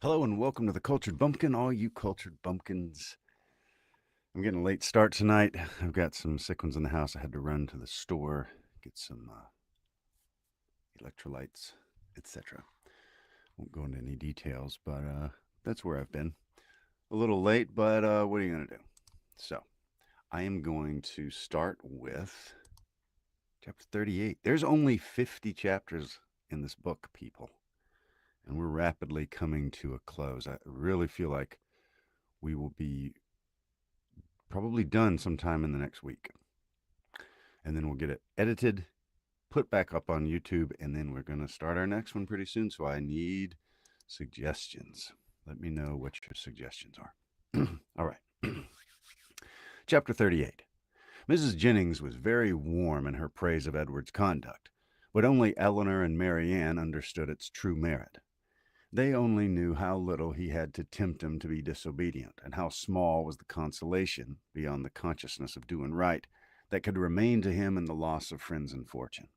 Hello and welcome to the Cultured Bumpkin, all you cultured bumpkins. I'm getting a late start tonight. I've got some sick ones in the house. I had to run to the store, get some electrolytes, etc. Won't go into any details, but that's where I've been. A little late, but what are you going to do? So, I am going to start with chapter 38. There's only 50 chapters in this book, people, and we're rapidly coming to a close. I really feel like we will be probably done sometime in the next week. And then we'll get it edited, put back up on YouTube, and then we're going to start our next one pretty soon. So I need suggestions. Let me know what your suggestions are. All right. Chapter 38. Mrs. Jennings was very warm in her praise of Edward's conduct, but only Eleanor and Marianne understood its true merit. They only knew how little he had to tempt him to be disobedient, and how small was the consolation, beyond the consciousness of doing right, that could remain to him in the loss of friends and fortune.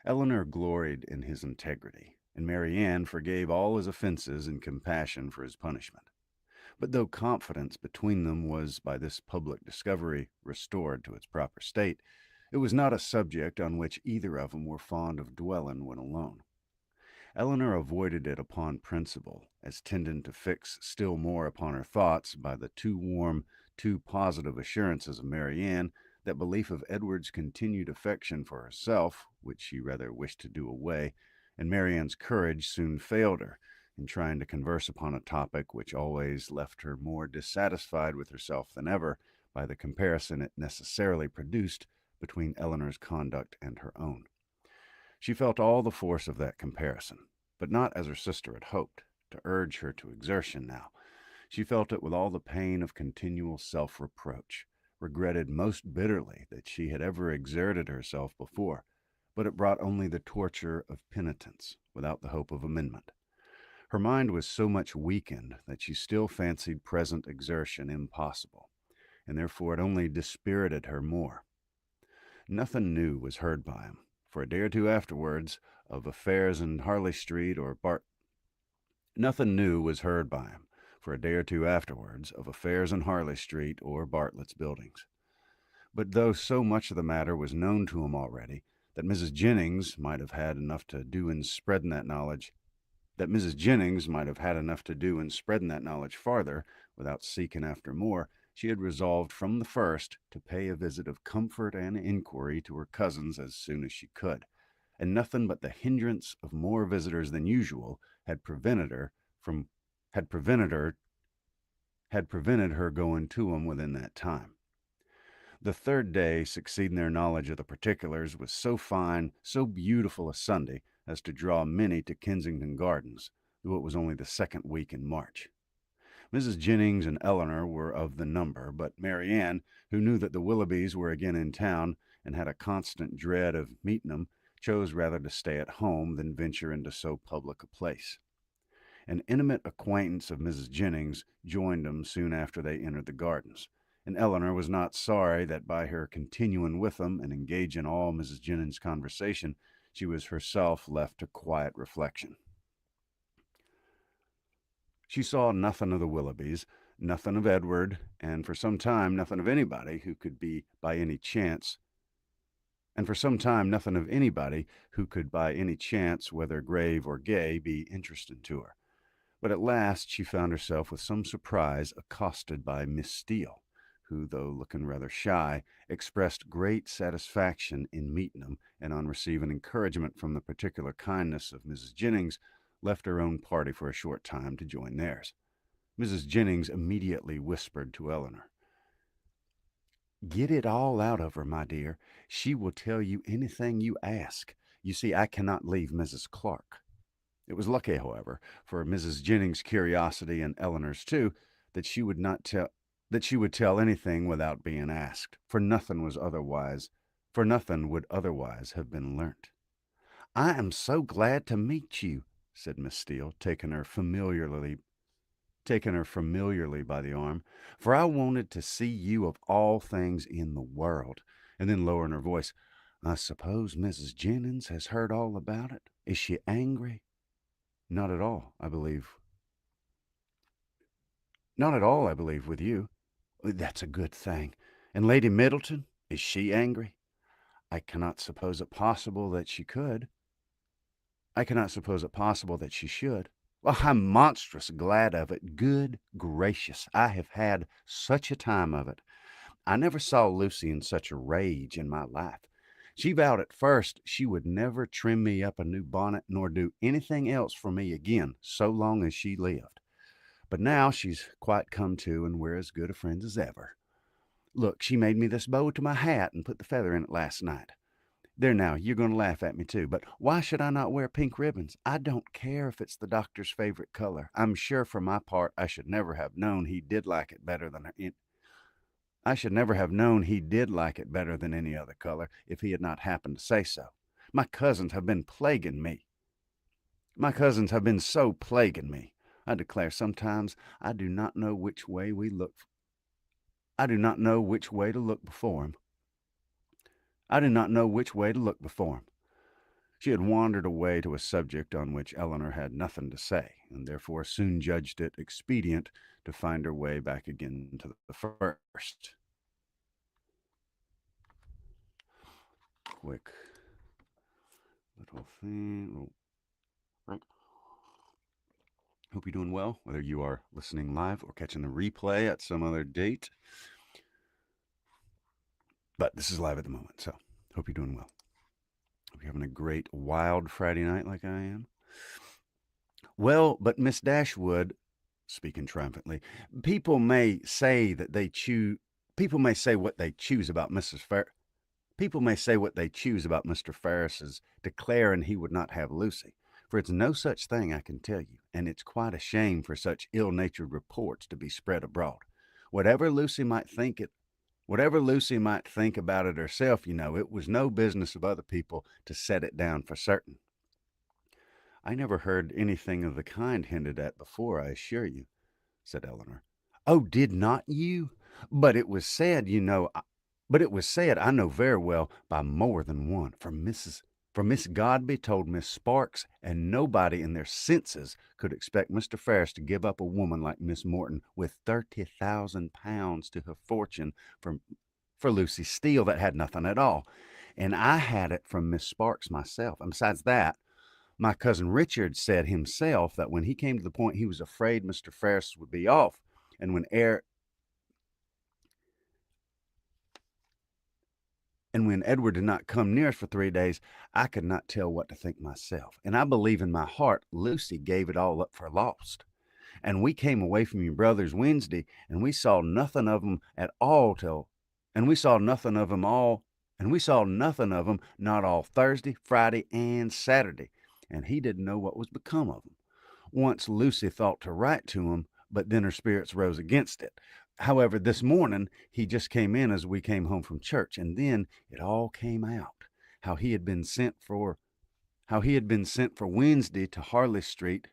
Eleanor gloried in his integrity, and Marianne forgave all his offenses in compassion for his punishment. But though confidence between them was by this public discovery restored to its proper state, it was not a subject on which either of them were fond of dwelling when alone. Eleanor avoided it upon principle, as tending to fix still more upon her thoughts by the too warm, too positive assurances of Marianne that belief of Edward's continued affection for herself, which she rather wished to do away, and Marianne's courage soon failed her in trying to converse upon a topic which always left her more dissatisfied with herself than ever by the comparison it necessarily produced between Eleanor's conduct and her own. She felt all the force of that comparison, but not as her sister had hoped, to urge her to exertion now. She felt it with all the pain of continual self-reproach, regretted most bitterly that she had ever exerted herself before, but it brought only the torture of penitence, without the hope of amendment. Her mind was so much weakened that she still fancied present exertion impossible, and therefore it only dispirited her more. Nothing new was heard by him, for a day or two afterwards, of affairs in Harley Street or Nothing new was heard by him, for a day or two afterwards, of affairs in Harley Street or Bartlett's buildings. But though so much of the matter was known to him already, that Mrs. Jennings might have had enough to do in spreading that knowledge farther, without seeking after more, she had resolved from the first to pay a visit of comfort and inquiry to her cousins as soon as she could, and nothing but the hindrance of more visitors than usual had prevented her going to them within that time. The third day succeeding their knowledge of the particulars was so fine, so beautiful a Sunday as to draw many to Kensington Gardens, though it was only the second week in March. Mrs. Jennings and Eleanor were of the number, but Marianne, who knew that the Willoughbys were again in town and had a constant dread of meeting them, chose rather to stay at home than venture into so public a place. An intimate acquaintance of Mrs. Jennings joined them soon after they entered the gardens, and Eleanor was not sorry that by her continuing with them and engaging all Mrs. Jennings' conversation, she was herself left to quiet reflection. She saw nothing of the Willoughbys, nothing of Edward, and for some time nothing of anybody who could by any chance, whether grave or gay, be interesting to her. But at last she found herself with some surprise accosted by Miss Steele, who, though looking rather shy, expressed great satisfaction in meeting him, and on receiving encouragement from the particular kindness of Mrs. Jennings, left her own party for a short time to join theirs. Mrs. Jennings immediately whispered to Eleanor, "Get it all out of her, my dear. She will tell you anything you ask. You see, I cannot leave Mrs. Clark." It was lucky, however, for Mrs. Jennings' curiosity and Eleanor's too, that she would tell anything without being asked, for nothing would otherwise have been learnt. "I am so glad to meet you," said Miss Steele, taking her familiarly by the arm, "for I wanted to see you of all things in the world." And then lowering her voice, "I suppose Mrs. Jennings has heard all about it. Is she angry?" "Not at all, I believe. Not at all, I believe, with you. That's a good thing. And Lady Middleton, is she angry? I cannot suppose it possible that she could. I cannot suppose it possible that she should. Well, I'm monstrous glad of it. Good gracious, I have had such a time of it. I never saw Lucy in such a rage in my life. She vowed at first she would never trim me up a new bonnet nor do anything else for me again, so long as she lived. But now she's quite come to, and we're as good a friends as ever. Look, she made me this bow to my hat and put the feather in it last night. There now, you're going to laugh at me too, but why should I not wear pink ribbons? I don't care if it's the doctor's favorite color. I'm sure for my part I should never have known he did like it better than I should never have known he did like it better than any other color if he had not happened to say so. My cousins have been plaguing me. My cousins have been so plaguing me. I declare sometimes I do not know which way we look. I do not know which way to look before him. I do not know which way to look before him. She had wandered away to a subject on which Eleanor had nothing to say, and therefore soon judged it expedient to find her way back again to the first. Quick little thing. Right. Hope you're doing well, whether you are listening live or catching the replay at some other date. But this is live at the moment, so hope you're doing well. Hope you're having a great, wild Friday night like I am. Well, but Miss Dashwood, speaking triumphantly, people may say that they choose. People may say what they choose about Mrs. Fair. People may say what they choose about Mr. Ferris's declaring he would not have Lucy, for it's no such thing, I can tell you, and it's quite a shame for such ill-natured reports to be spread abroad. Whatever Lucy might think it, whatever Lucy might think about it herself, you know, it was no business of other people to set it down for certain. I never heard anything of the kind hinted at before, I assure you, said Eleanor. Oh, did not you? But it was said, you know, but it was said, I know very well, by more than one. For Miss Godby told Miss Sparks, and nobody in their senses could expect Mr. Ferris to give up a woman like Miss Morton with £30,000 to her fortune for Lucy Steele that had nothing at all. And I had it from Miss Sparks myself. And besides that, my cousin Richard said himself that when he came to the point he was afraid Mr. Ferris would be off, and when Edward did not come near us for 3 days, I could not tell what to think myself. And I believe in my heart Lucy gave it all up for lost. And we came away from your brothers Wednesday, and we saw nothing of 'em at all and we saw nothing of 'em all, and we saw nothing of 'em not all Thursday, Friday, and Saturday, and he didn't know what was become of 'em. Once Lucy thought to write to him, but then her spirits rose against it. However, this morning he just came in as we came home from church, and then it all came out how he had been sent for Wednesday to Harley Street,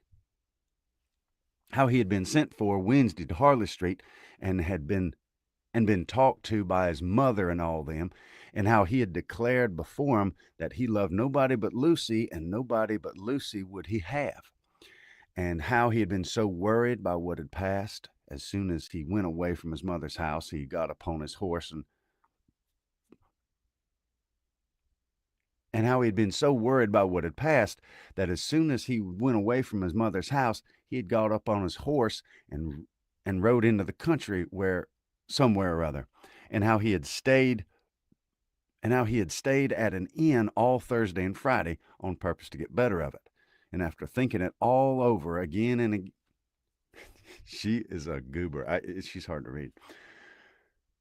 and been talked to by his mother and all them, and how he had declared before him that he loved nobody but Lucy, and nobody but Lucy would he have, and how he had been so worried by what had passed. As soon as he went away from his mother's house, he got upon his horse, and how he had been so worried by what had passed that as soon as he went away from his mother's house, he had got up on his horse and rode into the country somewhere or other, and how he had stayed at an inn all Thursday and Friday on purpose to get better of it. And after thinking it all over again and again, she is a goober. She's hard to read.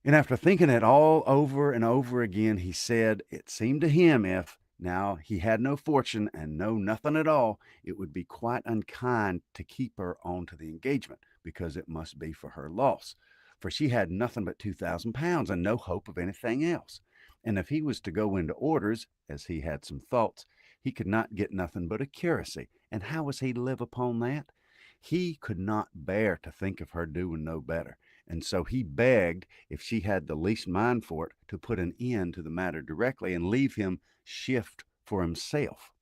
And after thinking it all over and over again, he said it seemed to him if now he had no fortune and no nothing at all, it would be quite unkind to keep her on to the engagement, because it must be for her loss. For she had nothing but £2,000 and no hope of anything else. And if he was to go into orders, as he had some thoughts, he could not get nothing but a curacy. And how was he to live upon that? He could not bear to think of her doing no better, and so he begged, if she had the least mind for it, to put an end to the matter directly and leave him shift for himself.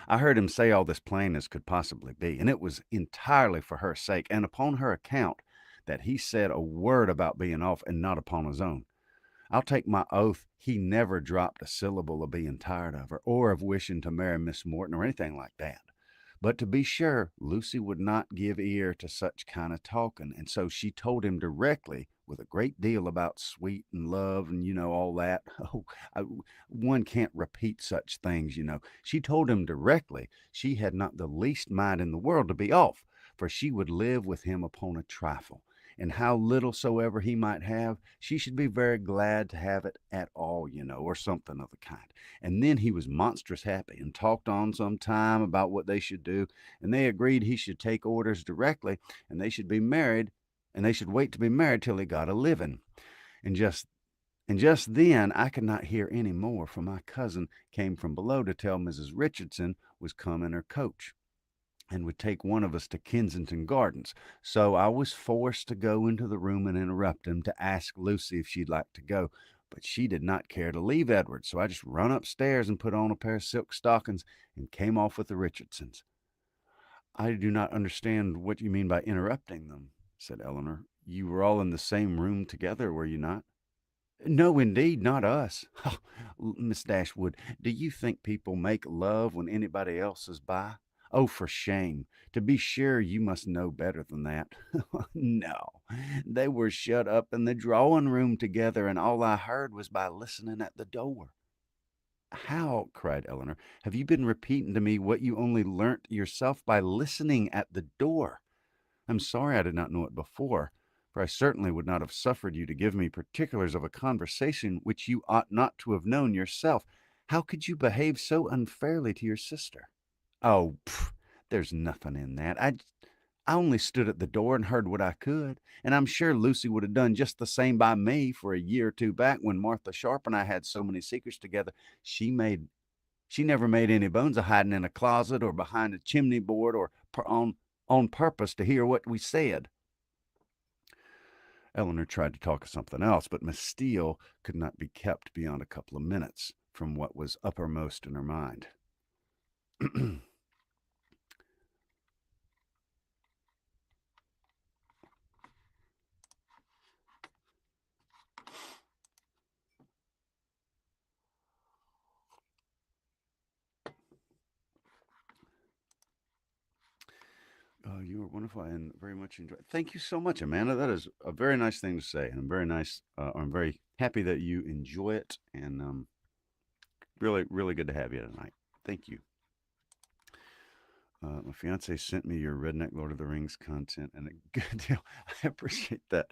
I heard him say all this plain as could possibly be, and it was entirely for her sake, and upon her account, that he said a word about being off, and not upon his own. I'll take my oath he never dropped a syllable of being tired of her, or of wishing to marry Miss Morton, or anything like that. But to be sure, Lucy would not give ear to such kind of talking, and so she told him directly, with a great deal about sweet and love and, all that. Oh, I, one can't repeat such things, She told him directly she had not the least mind in the world to be off, for she would live with him upon a trifle, and how little soever he might have, she should be very glad to have it at all, or something of the kind. And then he was monstrous happy, and talked on some time about what they should do, and they agreed he should take orders directly, and they should be married, and they should wait to be married till he got a living. And just then I could not hear any more, for my cousin came from below to tell Mrs. Richardson was come in her coach, and would take one of us to Kensington Gardens. So I was forced to go into the room and interrupt him, to ask Lucy if she'd like to go. But she did not care to leave Edward, so I just run upstairs and put on a pair of silk stockings, and came off with the Richardsons. I do not understand what you mean by interrupting them, said Eleanor. You were all in the same room together, were you not? No, indeed, not us. Oh, Miss Dashwood, do you think people make love when anybody else is by? Oh, for shame. To be sure, you must know better than that. No, they were shut up in the drawing room together, and all I heard was by listening at the door. How, cried Eleanor, have you been repeating to me what you only learnt yourself by listening at the door? I'm sorry I did not know it before, for I certainly would not have suffered you to give me particulars of a conversation which you ought not to have known yourself. How could you behave so unfairly to your sister? Oh, there's nothing in that. I only stood at the door and heard what I could, and I'm sure Lucy would have done just the same by me, for a year or two back, when Martha Sharp and I had so many secrets together. She never made any bones of hiding in a closet, or behind a chimney board, or on purpose to hear what we said. Eleanor tried to talk of something else, but Miss Steele could not be kept beyond a couple of minutes from what was uppermost in her mind. You were wonderful and very much enjoyed. Thank you so much, Amanda. That is a very nice thing to say, and I'm very happy that you enjoy it, and really, really good to have you tonight. Thank you. My fiance sent me your Redneck Lord of the Rings content, and a good deal. I appreciate that.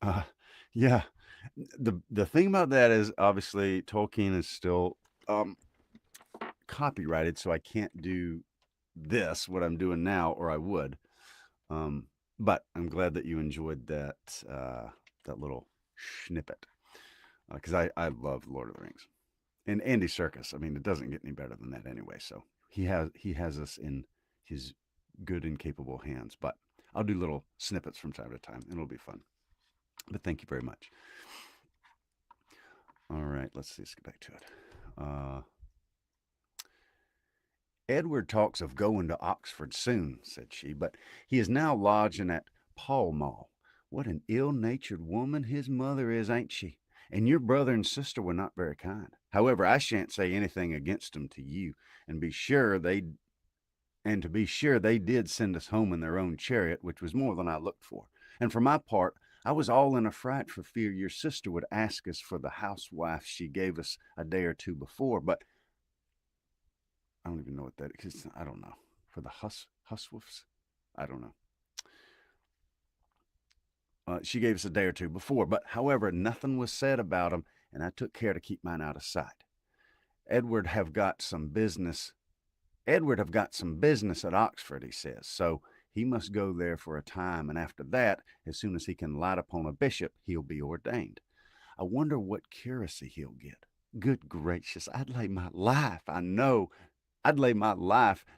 Uh, yeah, the thing about that is, obviously Tolkien is still copyrighted, so I can't do what I'm doing now, or I would. But I'm glad that you enjoyed that little snippet, because I love Lord of the Rings and Andy Serkis. I mean, it doesn't get any better than that anyway. So he has us in his good and capable hands. But I'll do little snippets from time to time, and it'll be fun. But thank you very much. All right, let's get back to it. Edward talks of going to Oxford soon, said she, but he is now lodging at Pall Mall. What an ill-natured woman his mother is, ain't she? And your brother and sister were not very kind. However, I shan't say anything against them to you, and to be sure they did send us home in their own chariot, which was more than I looked for. And for my part, I was all in a fright for fear your sister would ask us for the housewife she gave us a day or two before, but I don't even know what that is. I don't know. For the huswives? I don't know. She gave us a day or two before, but however, nothing was said about them, and I took care to keep mine out of sight. Edward have got some business at Oxford, he says, so he must go there for a time, and after that, as soon as he can light upon a bishop, he'll be ordained. I wonder what curacy he'll get. Good gracious, I'd lay my life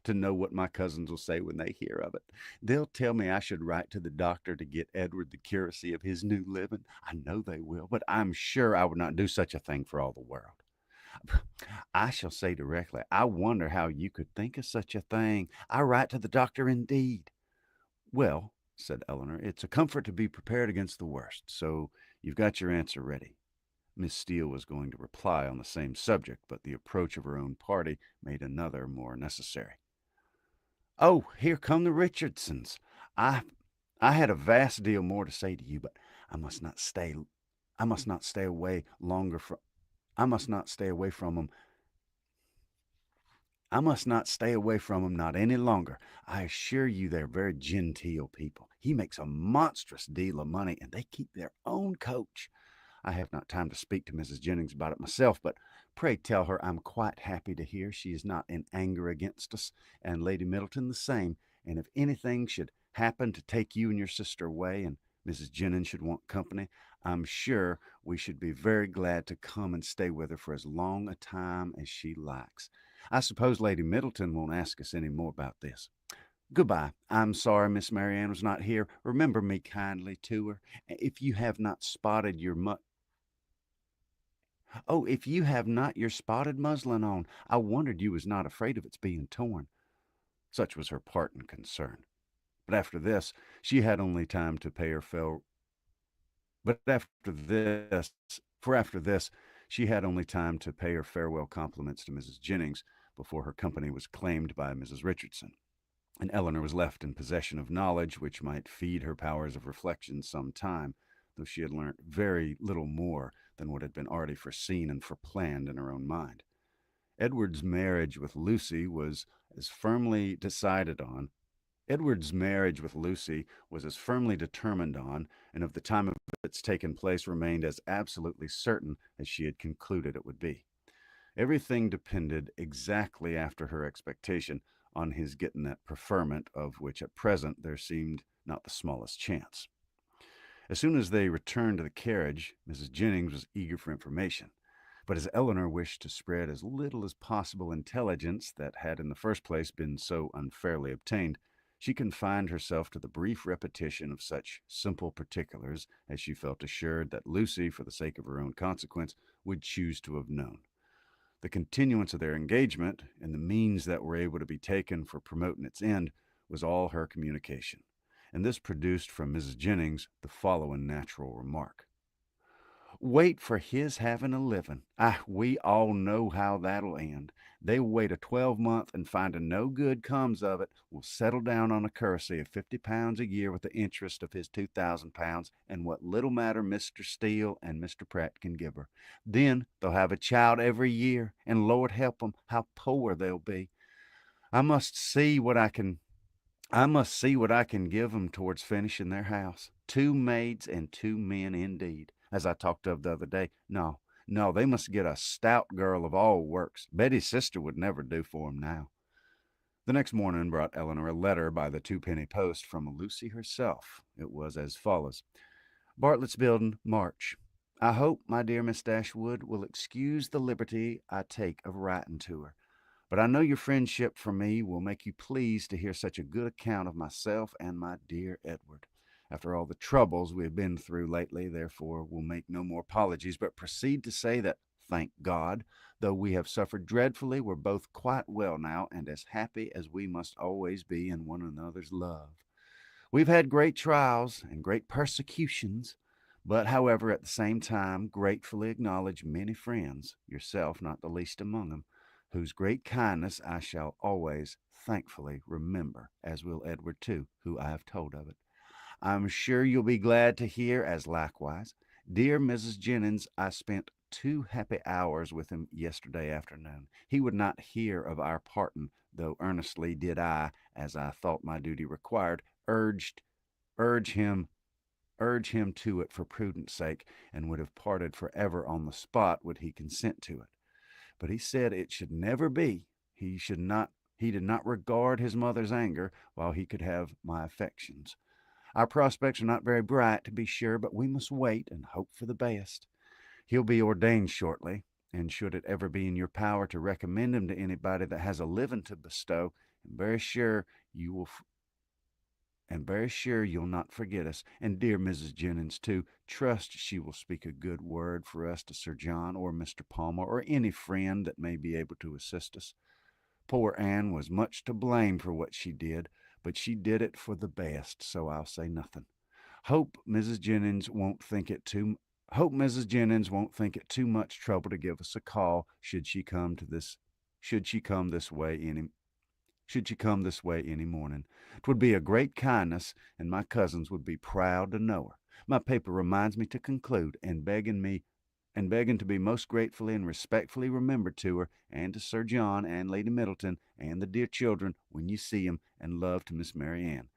to know what my cousins will say when they hear of it. They'll tell me I should write to the doctor to get Edward the curacy of his new living. I know they will, but I'm sure I would not do such a thing for all the world. I shall say directly, I wonder how you could think of such a thing. I write to the doctor indeed. Well, said Eleanor, it's a comfort to be prepared against the worst, so you've got your answer ready. Miss Steele was going to reply on the same subject, but the approach of her own party made another more necessary. Oh, here come the Richardsons. I I had a vast deal more to say to you, but I must not stay I must not stay away longer from I must not stay away from them. I must not stay away from him not any longer. I assure you they're very genteel people. He makes a monstrous deal of money, and they keep their own coach. I have not time to speak to Mrs. Jennings about it myself, but pray tell her I'm quite happy to hear she is not in anger against us, and Lady Middleton the same. And if anything should happen to take you and your sister away, and Mrs. Jennings should want company, I'm sure we should be very glad to come and stay with her for as long a time as she likes. I suppose Lady Middleton won't ask us any more about this. Goodbye. I'm sorry Miss Marianne was not here. Remember me kindly to her. If you have not spotted your if you have not your spotted muslin on, I wondered you was not afraid of its being torn. Such was her parting concern. But after this, she had only time to pay her farewell. But after this, she had only time to pay her farewell compliments to Mrs. Jennings before her company was claimed by Mrs. Richardson, and Eleanor was left in possession of knowledge which might feed her powers of reflection some time, though she had learnt very little more than what had been already foreseen and foreplanned in her own mind. Edward's marriage with Lucy was as firmly decided on. Edward's marriage with Lucy was as firmly determined on, and of the time of its taking place remained as absolutely certain as she had concluded it would be. Everything depended exactly after her expectation on his getting that preferment, of which at present there seemed not the smallest chance. As soon as they returned to the carriage, Mrs. Jennings was eager for information. But as Eleanor wished to spread as little as possible intelligence that had in the first place been so unfairly obtained, she confined herself to the brief repetition of such simple particulars as she felt assured that Lucy, for the sake of her own consequence, would choose to have known. The continuance of their engagement and the means that were able to be taken for promoting its end was all her communication, and this produced from Mrs. Jennings the following natural remark. Wait for his having a living. We all know how that'll end. They wait a 12-month and finding no good comes of it, will settle down on a curacy of £50 a year with the interest of his £2,000 and what little matter Mr. Steele and Mr. Pratt can give her. Then they'll have a child every year, and Lord help 'em, how poor they'll be. I must see what I can I must see what I can give 'em towards finishing their house. 2 maids and 2 men indeed, as I talked of the other day. No, no, they must get a stout girl of all works. Betty's sister would never do for 'em now. The next morning brought Eleanor a letter by the twopenny post from Lucy herself. It was as follows. Bartlett's Building, March. I hope, my dear Miss Dashwood, will excuse the liberty I take of writing to her. But I know your friendship for me will make you pleased to hear such a good account of myself and my dear Edward. After all the troubles we have been through lately, therefore, will make no more apologies, but proceed to say that, thank God, though we have suffered dreadfully, we're both quite well now, and as happy as we must always be in one another's love. We've had great trials and great persecutions, but, however, at the same time, gratefully acknowledge many friends, yourself not the least among them, whose great kindness I shall always thankfully remember, as will Edward too, who I have told of it. I'm sure you'll be glad to hear, as likewise, dear Mrs. Jennings, I spent 2 happy hours with him yesterday afternoon. He would not hear of our parting, though earnestly did I, as I thought my duty required, urge him to it for prudence sake, and would have parted forever on the spot would he consent to it. But he said it should never be. He did not regard his mother's anger while he could have my affections. Our prospects are not very bright, to be sure, but we must wait and hope for the best. He'll be ordained shortly, and should it ever be in your power to recommend him to anybody that has a living to bestow, I'm very sure you will and very sure you'll not forget us. And dear Mrs. Jennings, too, trust she will speak a good word for us to Sir John or Mr. Palmer or any friend that may be able to assist us. Poor Anne was much to blame for what she did, but she did it for the best, so I'll say nothing. Hope Mrs. Jennings won't think it too Hope Mrs. Jennings won't think it too much trouble to give us a call should she come this way any morning. 'Twould be a great kindness, and my cousins would be proud to know her. My paper reminds me to conclude, and begging to be most gratefully and respectfully remembered to her, and to Sir John and Lady Middleton, and the dear children, when you see 'em, and love to Miss Mary Ann.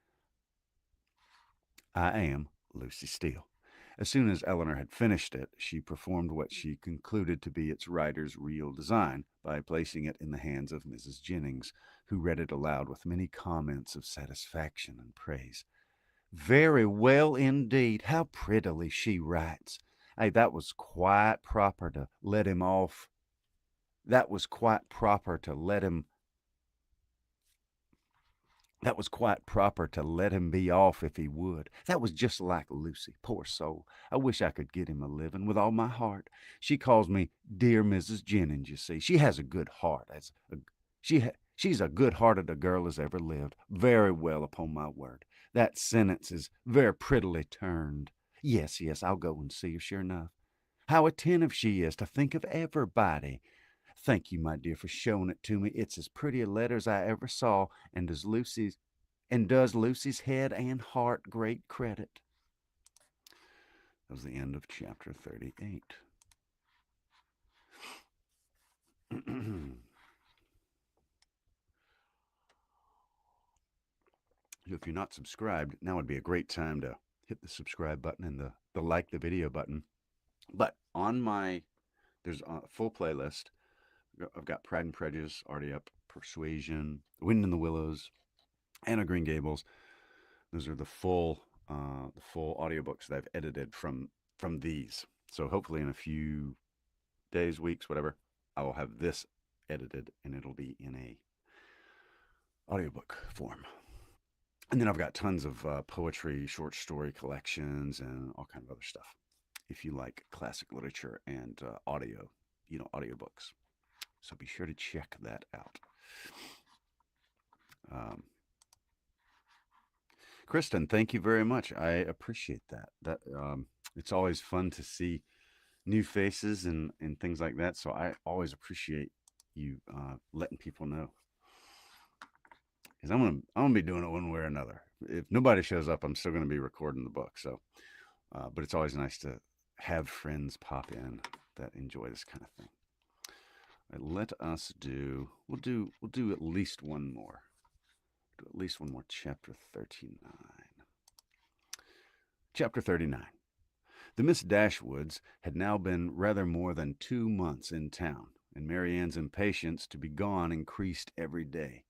I am Lucy Steele. As soon as Eleanor had finished it, she performed what she concluded to be its writer's real design by placing it in the hands of Mrs. Jennings, who read it aloud with many comments of satisfaction and praise. Very well indeed. How prettily she writes. Hey, that was quite proper to let him off. That was quite proper to let him That was quite proper to let him be off if he would. That was just like Lucy, poor soul. I wish I could get him a living with all my heart. She calls me dear Mrs. Jennings, you see. She has a good heart. She's a good-hearted a girl as ever lived. Very well, upon my word. That sentence is very prettily turned. Yes, I'll go and see her, sure enough. How attentive she is to think of everybody. Thank you, my dear, for showing it to me. It's as pretty a letter as I ever saw, and does Lucy's head and heart great credit. That was the end of chapter 38. If you're not subscribed, now would be a great time to hit the subscribe button and the like the video button. But there's a full playlist. I've got Pride and Prejudice already up, Persuasion, Wind in the Willows, Anna Green Gables. Those are the full audiobooks that I've edited from these. So hopefully in a few days, weeks, whatever, I will have this edited and it'll be in a audiobook form. And then I've got tons of poetry, short story collections, and all kind of other stuff. If you like classic literature and audiobooks. So be sure to check that out. Kristen, thank you very much. I appreciate that. It's always fun to see new faces and things like that. So I always appreciate you letting people know. Because I'm gonna be doing it one way or another. If nobody shows up, I'm still gonna be recording the book. So, but it's always nice to have friends pop in that enjoy this kind of thing. Let us we'll do at least one more. Do at least one more, chapter 39. Chapter 39. The Miss Dashwoods had now been rather more than 2 months in town, and Mary Ann's impatience to be gone increased every day.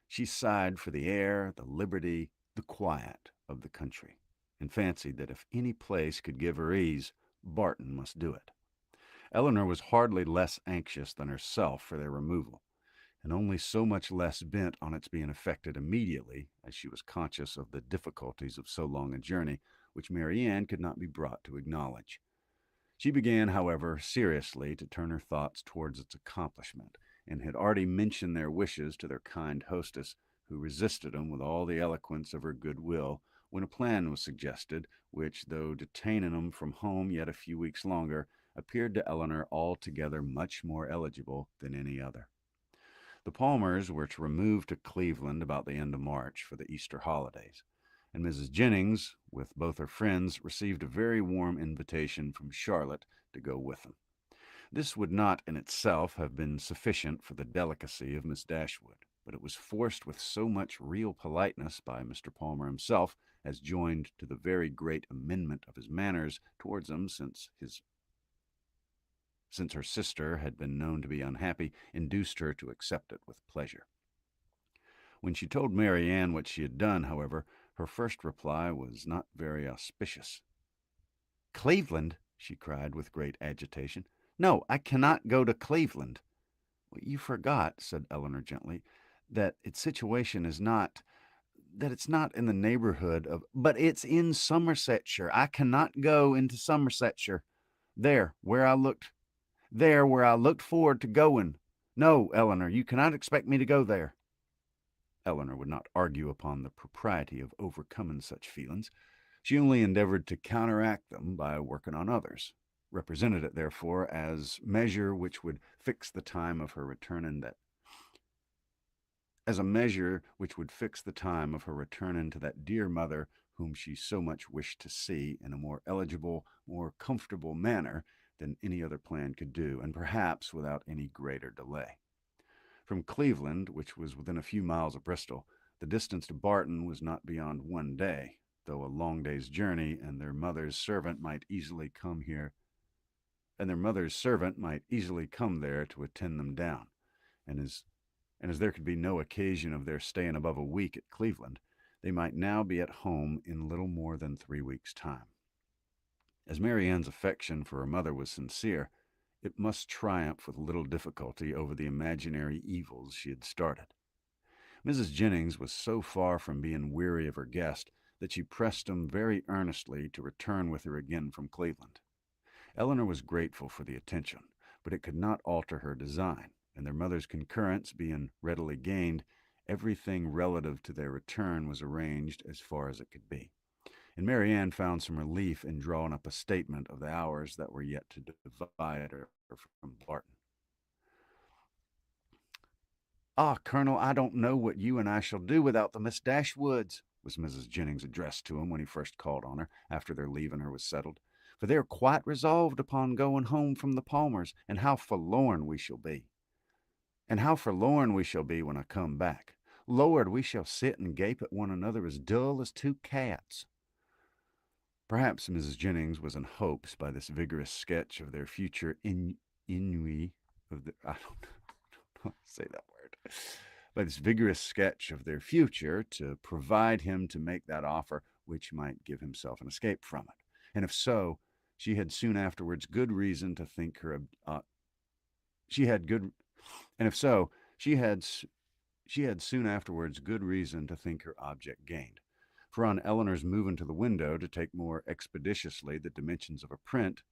She sighed for the air, the liberty, the quiet of the country, and fancied that if any place could give her ease, Barton must do it. Eleanor was hardly less anxious than herself for their removal, and only so much less bent on its being effected immediately, as she was conscious of the difficulties of so long a journey, which Mary Ann could not be brought to acknowledge. She began, however, seriously to turn her thoughts towards its accomplishment, and had already mentioned their wishes to their kind hostess, who resisted them with all the eloquence of her good will, when a plan was suggested, which, though detaining them from home yet a few weeks longer, appeared to Eleanor altogether much more eligible than any other. The Palmers were to remove to Cleveland about the end of March for the Easter holidays, and Mrs. Jennings, with both her friends, received a very warm invitation from Charlotte to go with them. This would not in itself have been sufficient for the delicacy of Miss Dashwood, but it was forced with so much real politeness by Mr. Palmer himself, as joined to the very great amendment of his manners towards them since her sister had been known to be unhappy, induced her to accept it with pleasure. When she told Mary Ann what she had done, however, her first reply was not very auspicious. "Cleveland!" she cried with great agitation. "No, I cannot go to Cleveland." "You forgot," said Eleanor gently, "that its situation is not that it's not in the neighborhood of, but it's in Somersetshire. I cannot go into Somersetshire. There, where I looked, there where I looked forward to going. No, Eleanor, you cannot expect me to go there. Eleanor would not argue upon the propriety of overcoming such feelings. She only endeavored to counteract them by working on others, represented it, therefore, as measure which would fix the time of her return in that as a measure which would fix the time of her return into that dear mother whom she so much wished to see in a more eligible, more comfortable manner than any other plan could do, and perhaps without any greater delay. From Cleveland, which was within a few miles of Bristol, the distance to Barton was not beyond 1 day, though a long day's journey, and their mother's servant might easily come there to attend them down. And as there could be no occasion of their staying above a week at Cleveland, they might now be at home in little more than 3 weeks' time. As Mary Ann's affection for her mother was sincere, it must triumph with little difficulty over the imaginary evils she had started. Mrs. Jennings was so far from being weary of her guest that she pressed him very earnestly to return with her again from Cleveland. Eleanor was grateful for the attention, but it could not alter her design, and their mother's concurrence being readily gained, everything relative to their return was arranged as far as it could be. And Mary Ann found some relief in drawing up a statement of the hours that were yet to divide her from Barton. "Ah, Colonel, I don't know what you and I shall do without the Miss Dashwoods," was Mrs. Jennings' address to him when he first called on her, after their leaving her was settled. "For they are quite resolved upon going home from the Palmers, and how forlorn we shall be. And how forlorn we shall be when I come back. Lord, we shall sit and gape at one another as dull as two cats." Perhaps Mrs. Jennings was in hopes by this vigorous sketch of their future ennui of the, I don't say that word, by this vigorous sketch of their future to provide him to make that offer which might give himself an escape from it. And if so, she had soon afterwards good reason to think her she had good and if so, she had soon afterwards good reason to think her object gained. For on Eleanor's moving to the window to take more expeditiously the dimensions of a print,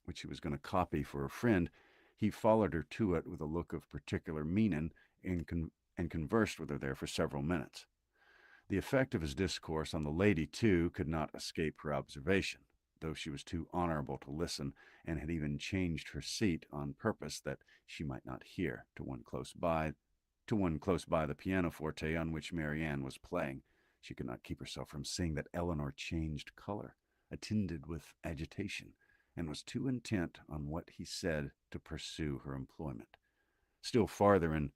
which she was going to copy for a friend, he followed her to it with a look of particular meaning and conversed with her there for several minutes. The effect of his discourse on the lady, too, could not escape her observation, though she was too honorable to listen, and had even changed her seat on purpose that she might not hear, to one close by the pianoforte on which Mary Ann was playing. She could not keep herself from seeing that Eleanor changed color, attended with agitation, and was too intent on what he said to pursue her employment. Still farther in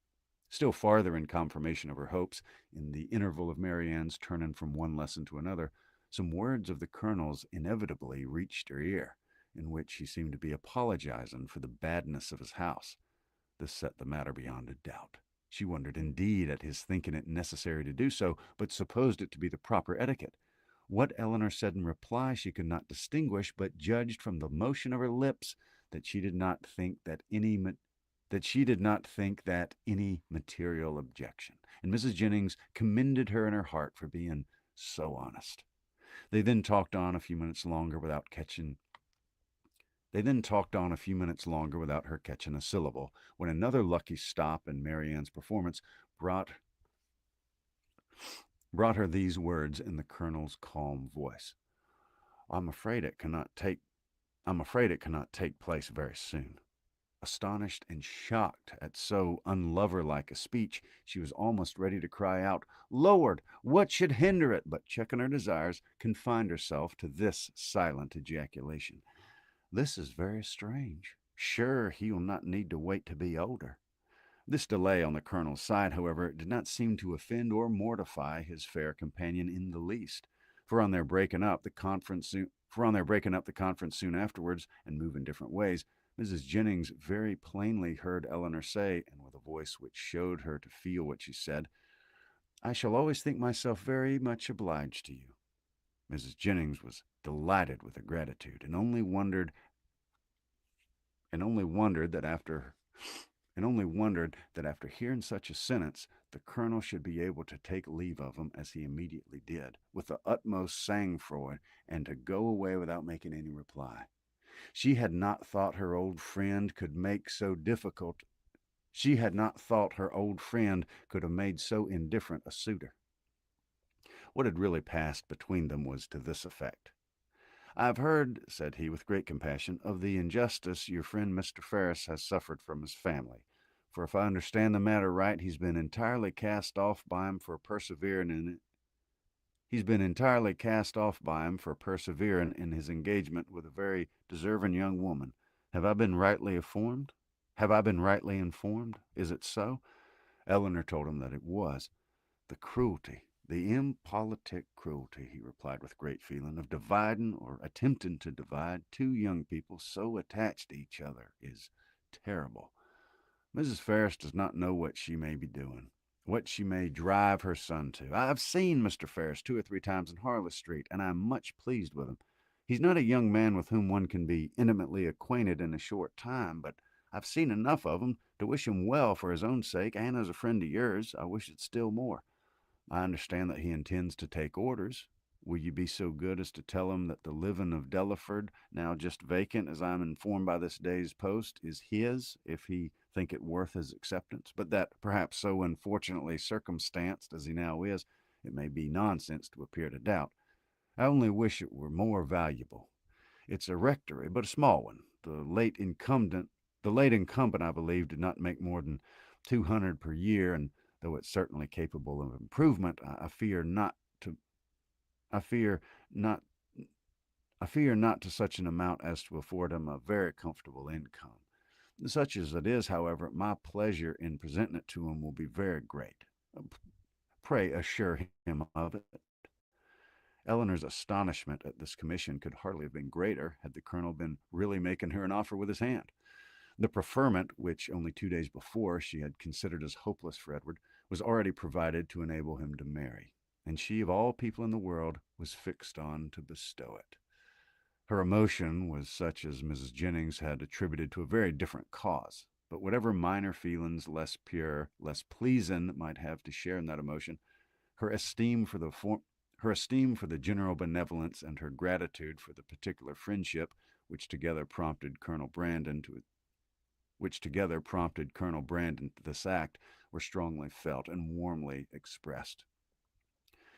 confirmation of her hopes, in the interval of Mary Ann's turning from one lesson to another, some words of the Colonel's inevitably reached her ear, in which he seemed to be apologizing for the badness of his house. This set the matter beyond a doubt. She wondered indeed at his thinking it necessary to do so, but supposed it to be the proper etiquette. What Eleanor said in reply she could not distinguish, but judged from the motion of her lips that she did not think that any material objection, and Mrs. Jennings commended her in her heart for being so honest. They then talked on a few minutes longer without her catching a syllable, when another lucky stop in Mary Ann's performance brought her these words in the Colonel's calm voice: I'm afraid it cannot take place very soon." Astonished and shocked at so unlover-like a speech, she was almost ready to cry out, "Lord, what should hinder it?" but checking her desires, confined herself to this silent ejaculation: "This is very strange. Sure, he will not need to wait to be older." This delay on the Colonel's side, however, did not seem to offend or mortify his fair companion in the least, for on their breaking up the conference soon afterwards and moving different ways, Mrs. Jennings very plainly heard Eleanor say, and with a voice which showed her to feel what she said, "I shall always think myself very much obliged to you." Mrs. Jennings was delighted with her gratitude, and only wondered that and only wondered that after hearing such a sentence, the colonel should be able to take leave of him as he immediately did, with the utmost sang-froid, and to go away without making any reply. She had not thought her old friend could make so difficult. She had not thought her old friend could have made so indifferent a suitor. What had really passed between them was to this effect. "I have heard," said he with great compassion, "of the injustice your friend Mr. Ferris has suffered from his family. For if I understand the matter right, he's been entirely cast off by him for persevering in it. He's been entirely cast off by him for persevering in his engagement with a very deserving young woman. Have I been rightly informed? Is it so?" Eleanor told him that it was. "The cruelty, the impolitic cruelty," he replied with great feeling, "of dividing or attempting to divide two young people so attached to each other is terrible. Mrs. Ferris does not know what she may be doing, what she may drive her son to. I have seen Mr. Ferris 2 or 3 times in Harley Street, and I am much pleased with him. He's not a young man with whom one can be intimately acquainted in a short time, but I've seen enough of him to wish him well for his own sake, and as a friend of yours, I wish it still more. I understand that he intends to take orders. Will you be so good as to tell him that the living of Delaford, now just vacant, as I am informed by this day's post, is his, if he think it worth his acceptance, but that, perhaps so unfortunately circumstanced as he now is, it may be nonsense to appear to doubt. I only wish it were more valuable. It's a rectory, but a small one. The late incumbent, I believe, did not make more than 200 per year, and though it's certainly capable of improvement, I fear not to. I fear not. I fear not to such an amount as to afford him a very comfortable income. Such as it is, however, my pleasure in presenting it to him will be very great. Pray assure him of it." Eleanor's astonishment at this commission could hardly have been greater had the colonel been really making her an offer with his hand. The preferment, which only 2 days before she had considered as hopeless for Edward, was already provided to enable him to marry, and she, of all people in the world, was fixed on to bestow it. Her emotion was such as Mrs. Jennings had attributed to a very different cause, but whatever minor feelings, less pure, less pleasing, might have to share in that emotion, her esteem for the general benevolence and her gratitude for the particular friendship which together prompted Colonel Brandon to this act were strongly felt and warmly expressed.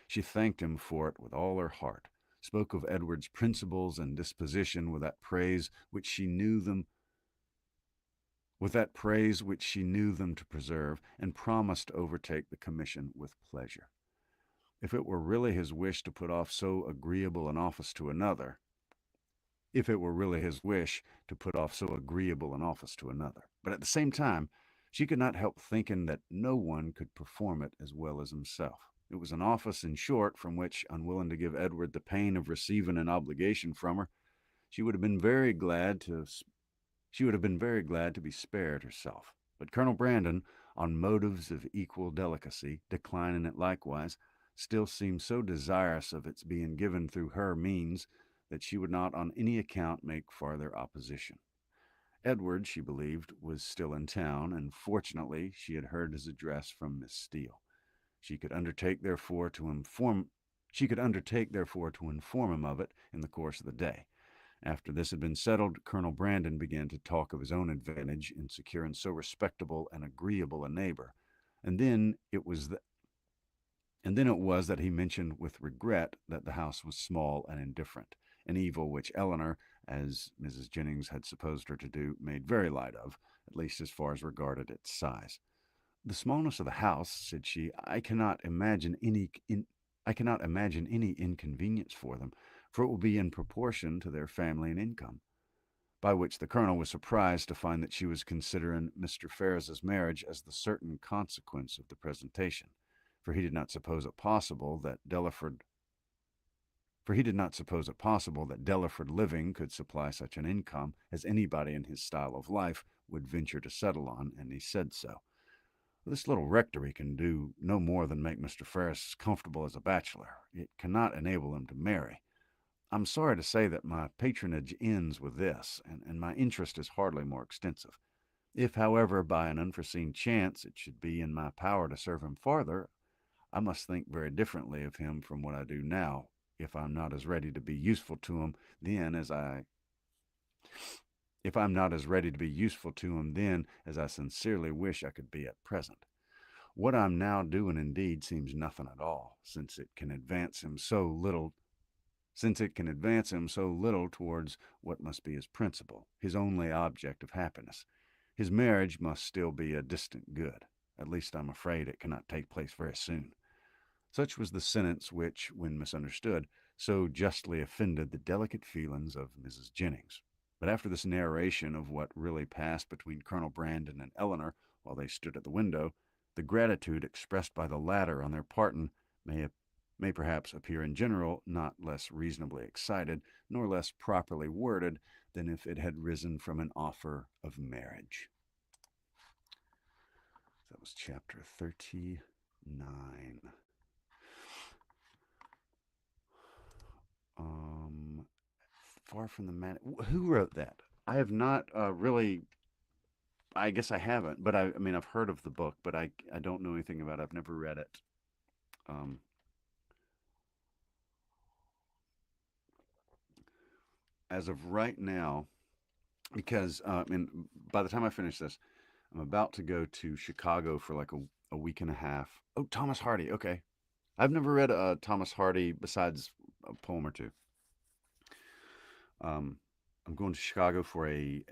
She thanked him for it with all her heart, spoke of Edward's principles and disposition with that praise which she knew them to preserve, and promised to overtake the commission with pleasure. If it were really his wish to put off so agreeable an office to another, but at the same time, she could not help thinking that no one could perform it as well as himself. It was an office, in short, from which, unwilling to give Edward the pain of receiving an obligation from her, she would have been very glad to be spared herself. But Colonel Brandon, on motives of equal delicacy, declining it likewise, still seemed so desirous of its being given through her means that she would not on any account make farther opposition. Edward, she believed, was still in town, and fortunately she had heard his address from Miss Steele. She could undertake, therefore, to inform him of it in the course of the day. After this had been settled, Colonel Brandon began to talk of his own advantage in securing so respectable and agreeable a neighbor, and then it was that he mentioned with regret that the house was small and indifferent, an evil which Eleanor, as Mrs. Jennings had supposed her to do, made very light of, at least as far as regarded its size. "The smallness of the house," said she, I cannot imagine any inconvenience for them, for it will be in proportion to their family and income." By which the colonel was surprised to find that she was considering Mr. Ferris's marriage as the certain consequence of the presentation, for he did not suppose it possible that Delaford living could supply such an income as anybody in his style of life would venture to settle on, and he said so. "This little rectory can do no more than make Mr. Ferris comfortable as a bachelor. It cannot enable him to marry. I'm sorry to say that my patronage ends with this, and my interest is hardly more extensive. If, however, by an unforeseen chance it should be in my power to serve him farther, I must think very differently of him from what I do now, if I'm not as ready to be useful to him then as I if I'm not as ready to be useful to him then as I sincerely wish I could be at present. What I'm now doing indeed seems nothing at all, since it can advance him so little towards what must be his principal, his only object of happiness. His marriage must still be a distant good. At least I'm afraid it cannot take place very soon. Such was the sentence which, when misunderstood, so justly offended the delicate feelings of Mrs. Jennings. But after this narration of what really passed between Colonel Brandon and Eleanor while they stood at the window, the gratitude expressed by the latter on their part may perhaps appear in general not less reasonably excited, nor less properly worded, than if it had risen from an offer of marriage. That was chapter 39. Far from the man. Who wrote that? I have not really. I guess I haven't, but I mean, I've heard of the book, but I don't know anything about it. I've never read it. Um, as of right now, because I mean, by the time I finish this, I'm about to go to Chicago for like a week and a half. Oh, Thomas Hardy. Okay, I've never read Thomas Hardy besides a poem or two. Um, I'm going to Chicago for a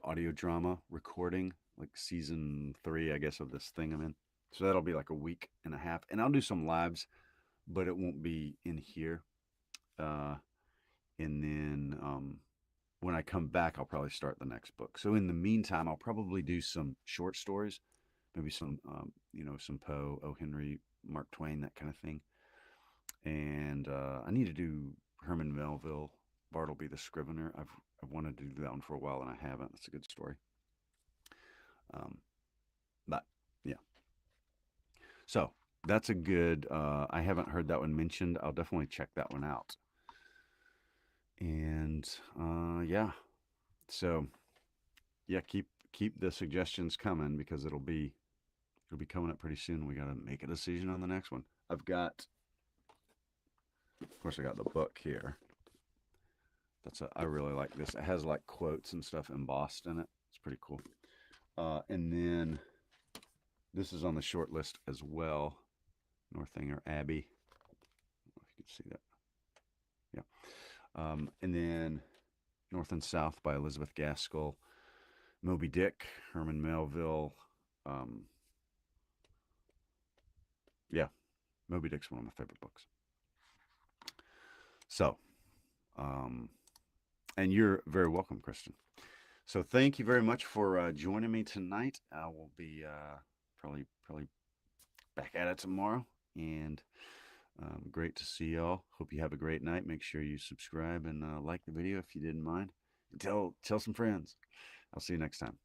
audio drama recording, like season 3, I guess, of this thing I'm in. So that'll be like a week and a half, and I'll do some lives, but it won't be in here. Uh, and then when I come back, I'll probably start the next book. So in the meantime, I'll probably do some short stories, maybe some some Poe, O. Henry, Mark Twain, that kind of thing. And I need to do Herman Melville, Bartleby the Scrivener. I've wanted to do that one for a while and I haven't. That's a good story. Um, but yeah, so that's a good. I haven't heard that one mentioned. I'll definitely check that one out. And yeah, so yeah, keep the suggestions coming because it'll be coming up pretty soon. We got to make a decision on the next one. Of course, I got the book here. I really like this. It has like quotes and stuff embossed in it. It's pretty cool. And then this is on the short list as well. Northanger Abbey. I don't know if you can see that. Yeah. And then North and South by Elizabeth Gaskell. Moby Dick, Herman Melville. Um, yeah, Moby Dick's one of my favorite books. So, um, and you're very welcome, Kristen. So thank you very much for joining me tonight. I will be probably back at it tomorrow, and great to see y'all. Hope you have a great night. Make sure you subscribe and like the video if you didn't mind. And tell some friends. I'll see you next time.